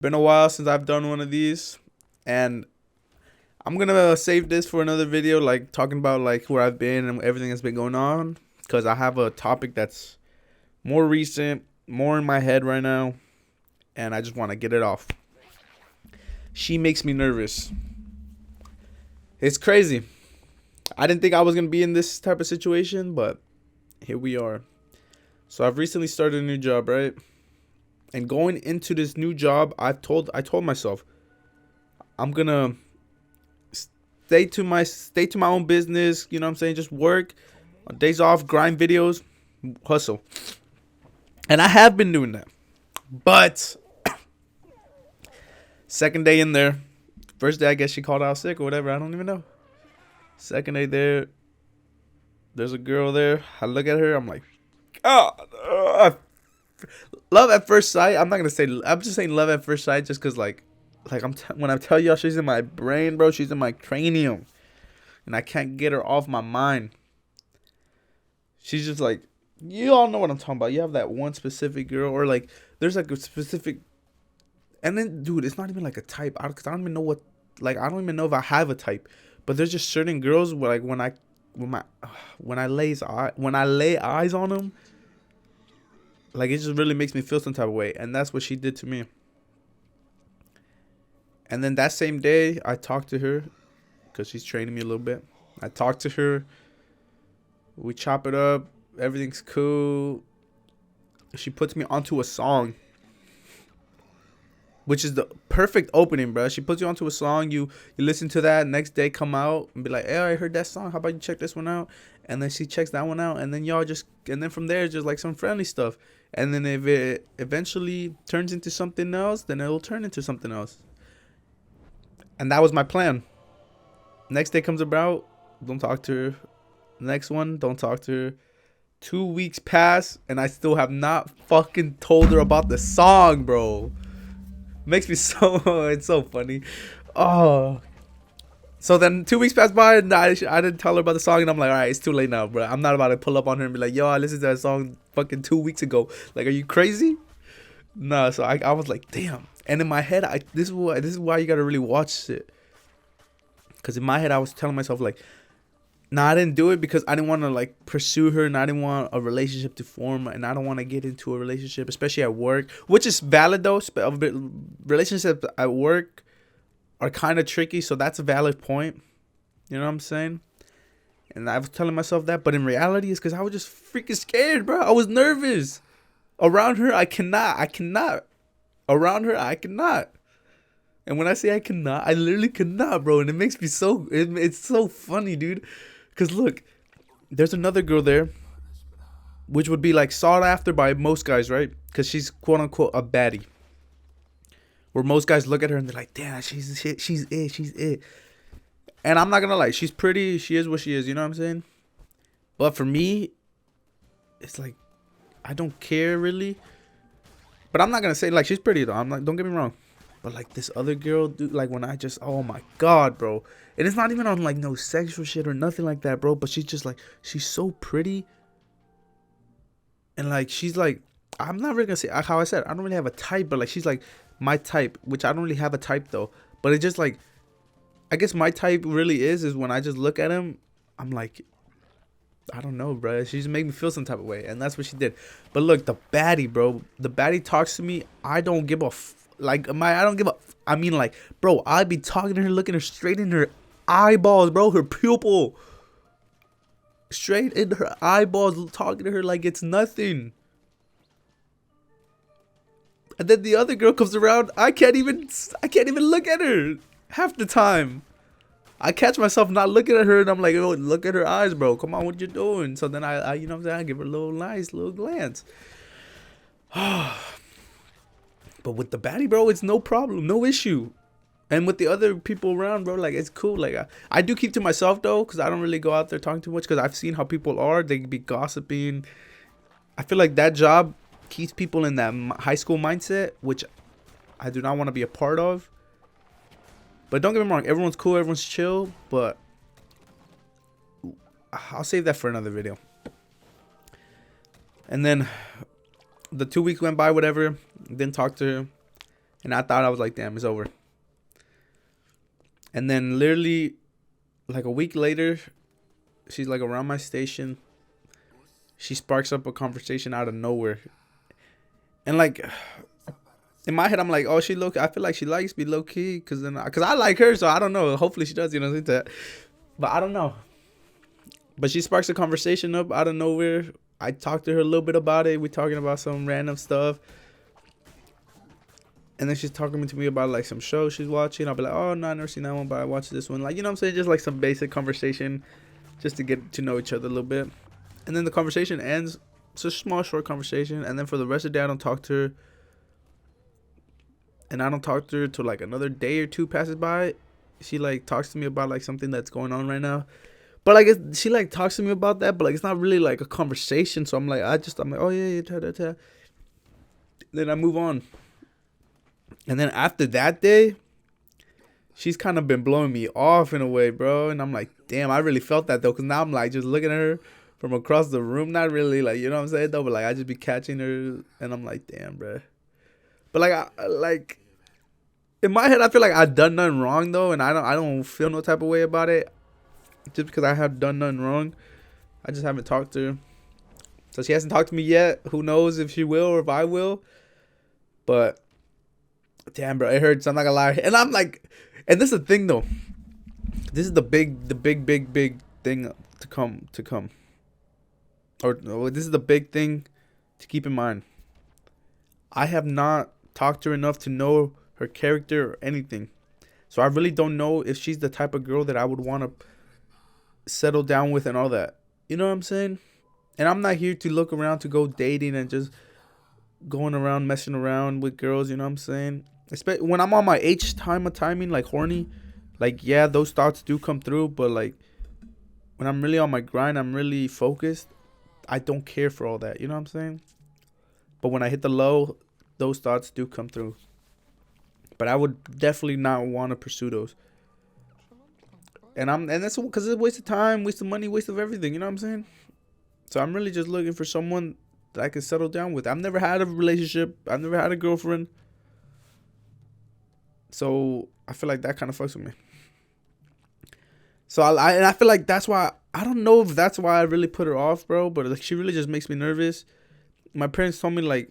Been a while since I've done one of these, and I'm gonna save this for another video, like talking about like where I've been and everything that's been going on, because I have a topic that's more recent, more in my head right now, and I just want to get it off. She makes me nervous. It's crazy. I didn't think I was gonna be in this type of situation, but here we are. So I've recently started a new job, right? And going into this new job, I told myself I'm gonna stay to my own business. You know what I'm saying? Just work on days off, grind videos, hustle. And I have been doing that. But second day in there, first day I guess she called out sick or whatever. I don't even know. Second day there, there's a girl there. I look at her. I'm like, God, love at first sight. I'm not gonna say. I'm just saying love at first sight, just cause like when I tell y'all she's in my brain, bro. She's in my cranium, and I can't get her off my mind. She's just like, you all know what I'm talking about. You have that one specific girl, or like there's like a specific, and then dude, it's not even like a type. Cause I don't even know what, like I don't even know if I have a type. But there's just certain girls where like when I lay eyes on them, like it just really makes me feel some type of way, and that's what she did to me. And then that same day, I talked to her because she's training me a little bit. I talked to her. We chop it up. Everything's cool. She puts me onto a song, which is the perfect opening, bro. She puts you onto a song. You listen to that. Next day, come out and be like, "Hey, I heard that song. How about you check this one out?" And then she checks that one out, and then and then from there, just like some friendly stuff. And then if it eventually turns into something else, then it'll turn into something else. And that was my plan. Next day comes about, don't talk to her. Next one, don't talk to her. 2 weeks pass, and I still have not fucking told her about the song, bro. Makes me so, it's so funny. Oh. So then 2 weeks passed by, and I didn't tell her about the song, and I'm like, all right, it's too late now, bro. I'm not about to pull up on her and be like, yo, I listened to that song fucking 2 weeks ago. Like, are you crazy? No, so I was like, damn. And in my head, this is why you gotta really watch it. Cause in my head, I was telling myself like, nah, I didn't do it because I didn't want to like pursue her, and I didn't want a relationship to form, and I don't want to get into a relationship, especially at work, which is valid though. Relationships at work are kind of tricky, so that's a valid point. You know what I'm saying? And I was telling myself that, but in reality, it's because I was just freaking scared, bro. I was nervous. Around her, I cannot. Around her, I cannot. And when I say I cannot, I literally cannot, bro. And it makes me it's so funny, dude. Because look, there's another girl there, which would be like sought after by most guys, right? Because she's quote unquote a baddie. Where most guys look at her and they're like, damn, she's it. And I'm not gonna lie, she's pretty, she is what she is, you know what I'm saying? But for me, it's like, I don't care really. But I'm not gonna say like she's pretty though. I'm like, don't get me wrong. But like this other girl, dude, like when I just, oh my god, bro. And it's not even on like no sexual shit or nothing like that, bro. But she's just like, she's so pretty. And like, she's like, I'm not really gonna say, how I said, I don't really have a type, but like, she's like my type, which I don't really have a type though. But it just like, I guess my type really is when I just look at him, I'm like, I don't know, bro. She just made me feel some type of way. And that's what she did. But look, the baddie, bro. The baddie talks to me. I don't give a I don't give a. I mean, like, bro, I'd be talking to her, looking her straight in her eyeballs, bro, her pupil, straight in her eyeballs, talking to her like it's nothing. And then the other girl comes around. I can't even look at her half the time. I catch myself not looking at her, and I'm like, oh, look at her eyes, bro. Come on, what you doing? So then I you know what I'm saying, I give her a little nice little glance. But with the baddie, bro, it's no problem, no issue. And with the other people around, bro, like, it's cool. Like, I do keep to myself, though, because I don't really go out there talking too much, because I've seen how people are. They be gossiping. I feel like that job keeps people in that high school mindset, which I do not want to be a part of. But don't get me wrong, everyone's cool, everyone's chill, but I'll save that for another video. And then the 2 weeks went by, whatever. Didn't talk to her. And I thought, I was like, damn, it's over. And then literally like a week later, she's like around my station. She sparks up a conversation out of nowhere. And like in my head, I'm like, oh, I feel like she likes me low key, cause I like her, so I don't know. Hopefully she does, you know, that. But I don't know. But she sparks a conversation up out of nowhere. I talked to her a little bit about it. We're talking about some random stuff. And then she's talking to me about like some show she's watching. I'll be like, oh, no, I've never seen that one, but I watched this one. Like, you know what I'm saying? Just like some basic conversation just to get to know each other a little bit. And then the conversation ends. It's a small, short conversation. And then for the rest of the day, I don't talk to her. And I don't talk to her till like another day or two passes by. She like talks to me about like something that's going on right now. But like she like talks to me about that, but like it's not really like a conversation. So I'm like, I'm like, oh yeah, yeah. Then I move on. And then after that day, she's kind of been blowing me off in a way, bro. And I'm like, damn, I really felt that though. Cause now I'm like just looking at her from across the room. Not really like, you know what I'm saying though. But like I just be catching her and I'm like, damn, bro. But like in my head, I feel like I've done nothing wrong though. And I don't feel no type of way about it. Just because I have done nothing wrong. I just haven't talked to her. So she hasn't talked to me yet. Who knows if she will or if I will. But damn, bro, it hurts. I'm not gonna lie. And I'm like, and this is the thing though. This is the big thing to come. Or this is the big thing to keep in mind. I have not talked to her enough to know her character or anything. So I really don't know if she's the type of girl that I would want to settle down with and all that. You know what I'm saying? And I'm not here to look around to go dating and just going around messing around with girls, you know what I'm saying? Especially when I'm on my timing, like horny, like yeah, those thoughts do come through, but like when I'm really on my grind, I'm really focused, I don't care for all that, you know what I'm saying? But when I hit the low, those thoughts do come through. But I would definitely not want to pursue those. And that's because it's a waste of time, waste of money, waste of everything, you know what I'm saying? So I'm really just looking for someone that I can settle down with. I've never had a relationship. I've never had a girlfriend. So I feel like that kind of fucks with me. So I feel like that's why, I don't know if that's why I really put her off, bro. But like she really just makes me nervous. My parents told me like,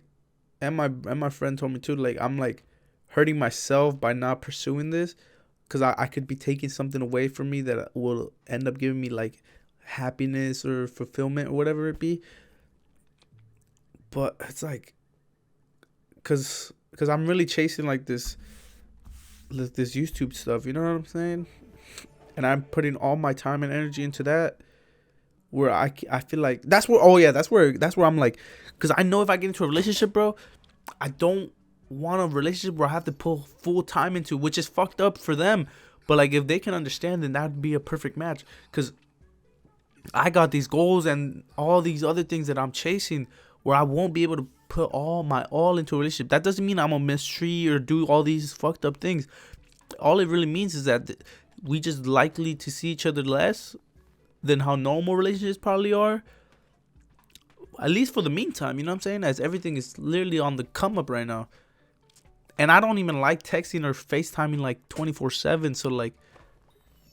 and my friend told me too, like I'm like hurting myself by not pursuing this. Because I could be taking something away from me that will end up giving me like happiness or fulfillment or whatever it be. But it's like, because I'm really chasing like this YouTube stuff, you know what I'm saying? And I'm putting all my time and energy into that, where I feel like that's where I'm like, because I know if I get into a relationship, bro, I don't want a relationship where I have to pull full time into, which is fucked up for them. But like if they can understand, then that'd be a perfect match. Because I got these goals and all these other things that I'm chasing, where I won't be able to put all into a relationship. That doesn't mean I'm gonna mistreat or do all these fucked up things. All it really means is that we just likely to see each other less than how normal relationships probably are. At least for the meantime, you know what I'm saying? As everything is literally on the come up right now. And I don't even like texting or FaceTiming like 24/7. So like,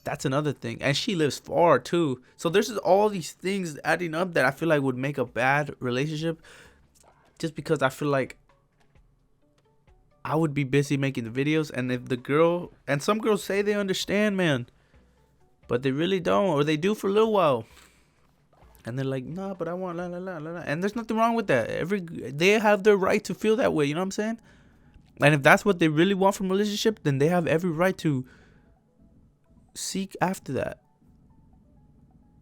that's another thing. And she lives far too. So there's just all these things adding up that I feel like would make a bad relationship. Just because I feel like I would be busy making the videos. And if the girl, and some girls say they understand, man, but they really don't. Or they do for a little while. And they're like, nah, but I want la la la la la. And there's nothing wrong with that. They have their right to feel that way. You know what I'm saying? And if that's what they really want from a relationship, then they have every right to seek after that.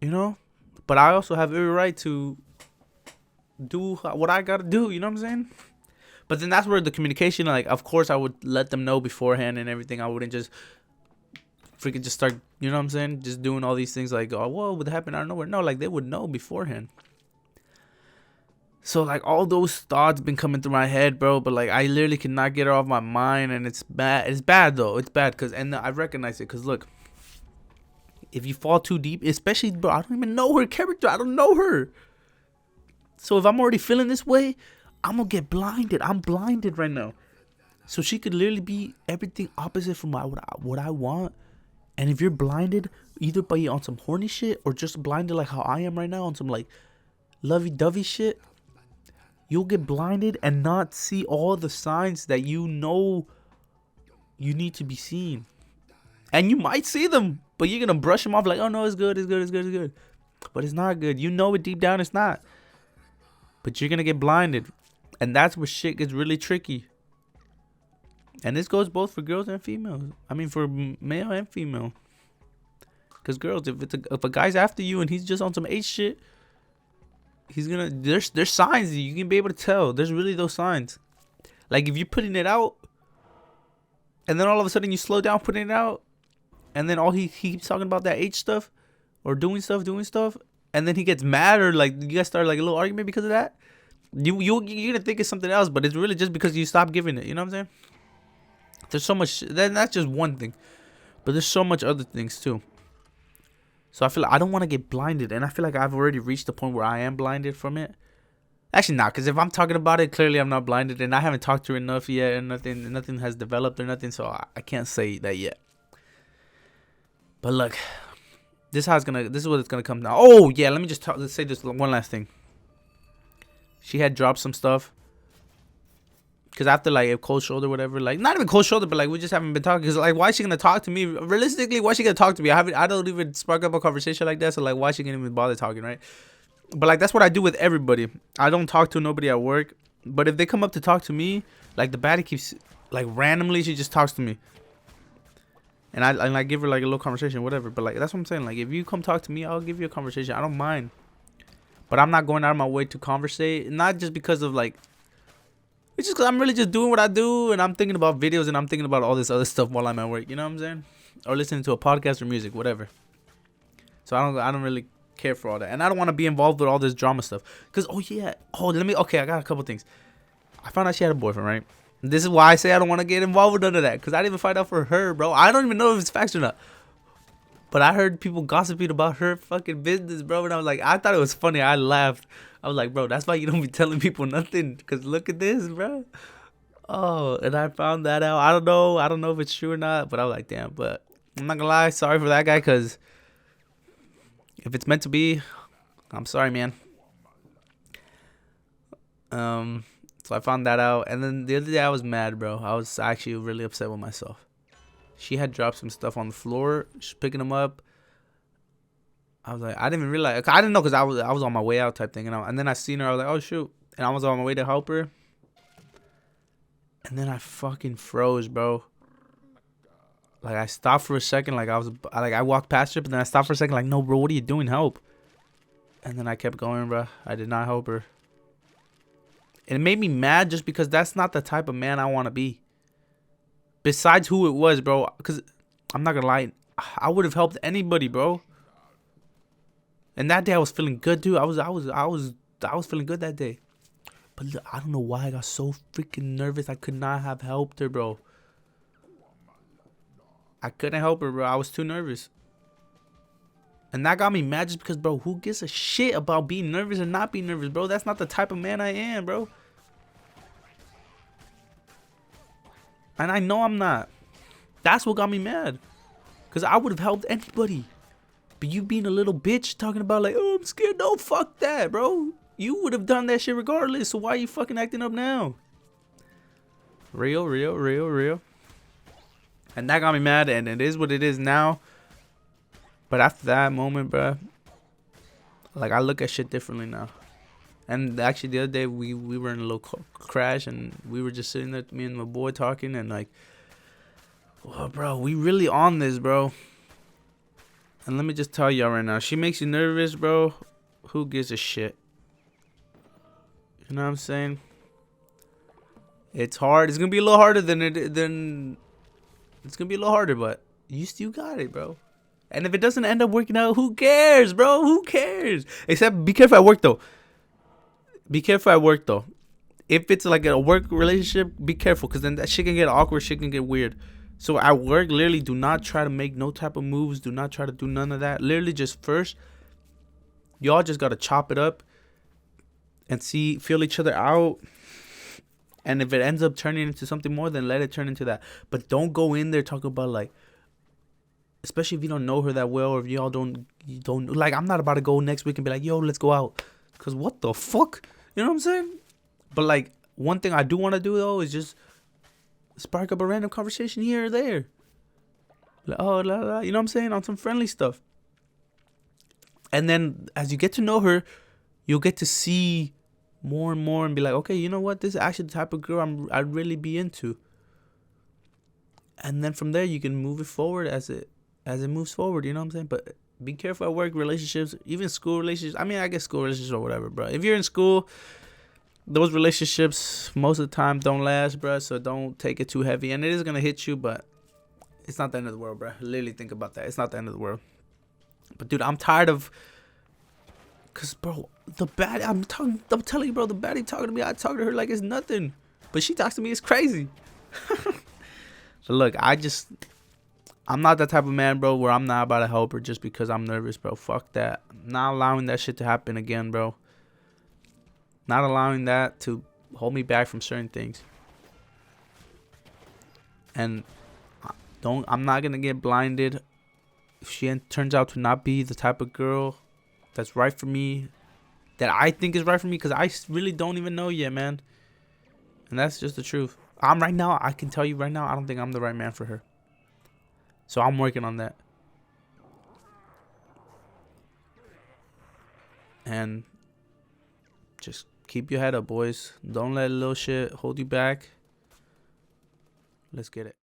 You know? But I also have every right to do what I gotta do. You know what I'm saying? But then that's where the communication, like, of course I would let them know beforehand and everything. I wouldn't just freaking just start, you know what I'm saying? Just doing all these things like, oh, what would happen out of nowhere? No, like, they would know beforehand. So, like, all those thoughts been coming through my head, bro. But, like, I literally cannot get it off my mind. And it's bad. It's bad, though. It's bad. And I recognize it. Because, look, if you fall too deep, especially, bro, I don't even know her character. I don't know her. So, if I'm already feeling this way, I'm going to get blinded. I'm blinded right now. So she could literally be everything opposite from what I want. And if you're blinded, either by on some horny shit or just blinded like how I am right now on some like lovey-dovey shit, you'll get blinded and not see all the signs that you know you need to be seen. And you might see them, but you're gonna brush them off like, oh no, it's good, it's good, it's good, it's good. But it's not good. You know it deep down, it's not. But you're gonna get blinded. And that's where shit gets really tricky. And this goes both for girls and females. I mean, for male and female. Because girls, if a guy's after you and he's just on some H shit, he's gonna. There's signs you can be able to tell. There's really those signs. Like if you're putting it out, and then all of a sudden you slow down putting it out, and then all he keeps talking about that H stuff, or doing stuff, and then he gets mad or like you guys start like a little argument because of that. You're gonna think it's something else, but it's really just because you stop giving it. You know what I'm saying? There's so much. Then that's just one thing, but there's so much other things too. So I feel like I don't want to get blinded, and I feel like I've already reached the point where I am blinded from it. Actually, not, because if I'm talking about it, clearly I'm not blinded, and I haven't talked to her enough yet, and nothing has developed or nothing, so I can't say that yet. But look, this is what it's gonna come down. Oh yeah, let me just let's say this one last thing. She had dropped some stuff. Because after, like, a cold shoulder or whatever, like, not even cold shoulder, but, like, we just haven't been talking. Because, like, why is she going to talk to me? Realistically, why is she going to talk to me? I don't even spark up a conversation like that. So, like, why is she going to even bother talking, right? But, like, that's what I do with everybody. I don't talk to nobody at work. But if they come up to talk to me, like, the baddie keeps, like, randomly, she just talks to me. And I give her, like, a little conversation, whatever. But, like, that's what I'm saying. Like, if you come talk to me, I'll give you a conversation. I don't mind. But I'm not going out of my way to conversate. Not just because of, like, it's just because I'm really just doing what I do, and I'm thinking about videos, and I'm thinking about all this other stuff while I'm at work. You know what I'm saying? Or listening to a podcast or music, whatever. So I don't really care for all that, and I don't want to be involved with all this drama stuff. Cause I got a couple things. I found out she had a boyfriend, right? This is why I say I don't want to get involved with none of that, cause I didn't even find out for her, bro. I don't even know if it's facts or not. But I heard people gossiping about her fucking business, bro, and I was like, I thought it was funny. I laughed. I was like, bro, that's why you don't be telling people nothing. Because look at this, bro. Oh, and I found that out. I don't know if it's true or not. But I was like, damn. But I'm not going to lie. Sorry for that guy. Because if it's meant to be, I'm sorry, man. So I found that out. And then the other day I was mad, bro. I was actually really upset with myself. She had dropped some stuff on the floor. She's picking them up. I was like, I didn't even realize. I didn't know because I was on my way out type thing. And then I seen her. I was like, oh, shoot. And I was on my way to help her. And then I fucking froze, bro. Like, I stopped for a second. Like, I walked past her. But then I stopped for a second. Like, no, bro, what are you doing? Help. And then I kept going, bro. I did not help her. And it made me mad just because that's not the type of man I want to be. Besides who it was, bro. Because I'm not going to lie. I would have helped anybody, bro. And that day I was feeling good, dude. I was feeling good that day. But look, I don't know why I got so freaking nervous. I could not have helped her, bro. I couldn't help her, bro. I was too nervous. And that got me mad just because, bro, who gives a shit about being nervous and not being nervous, bro? That's not the type of man I am, bro. And I know I'm not. That's what got me mad. Because I would have helped anybody. But you being a little bitch talking about like, oh, I'm scared. No, fuck that, bro. You would have done that shit regardless. So why are you fucking acting up now? Real. And that got me mad. And it is what it is now. But after that moment, bro, like I look at shit differently now. And actually the other day we were in a little crash. And we were just sitting there, me and my boy talking. And like, well, bro, we really on this, bro. And let me just tell y'all right now, she makes you nervous, bro. Who gives a shit? You know what I'm saying? It's hard. It's gonna be a little harder than it's gonna be a little harder, but you still got it, bro. And if it doesn't end up working out, who cares, bro? Who cares? Except be careful at work though. Be careful at work though. If it's like a work relationship, be careful, because then that shit can get awkward, shit can get weird. So at work, literally do not try to make no type of moves. Do not try to do none of that. Literally just first, y'all just got to chop it up and feel each other out. And if it ends up turning into something more, then let it turn into that. But don't go in there talking about like, especially if you don't know her that well, or if y'all you don't like. I'm not about to go next week and be like, yo, let's go out, cause what the fuck, you know what I'm saying? But like, one thing I do want to do though is just spark up a random conversation here or there. Like, oh, la, la, you know what I'm saying, on some friendly stuff. And then as you get to know her, you'll get to see more and more and be like, okay, you know what? This is actually the type of girl I'd really be into. And then from there, you can move it forward as it moves forward. You know what I'm saying? But be careful at work relationships, even school relationships. I mean, I guess school relationships or whatever, bro. If you're in school, those relationships most of the time don't last, bro. So don't take it too heavy. And it is gonna hit you, but it's not the end of the world, bro. Literally think about that. It's not the end of the world. But dude, I'm tired of, cause bro, I'm telling you, bro, the baddie talking to me, I talk to her like it's nothing, but she talks to me, it's crazy. So look, I'm not that type of man, bro, where I'm not about to help her just because I'm nervous, bro. Fuck that. I'm not allowing that shit to happen again, bro. Not allowing that to hold me back from certain things. And I'm not gonna get blinded if she turns out to not be the type of girl that's right for me, that I think is right for me, because I really don't even know yet, man. And that's just the truth. I can tell you right now, I don't think I'm the right man for her. So I'm working on that. And just keep your head up, boys. Don't let little shit hold you back. Let's get it.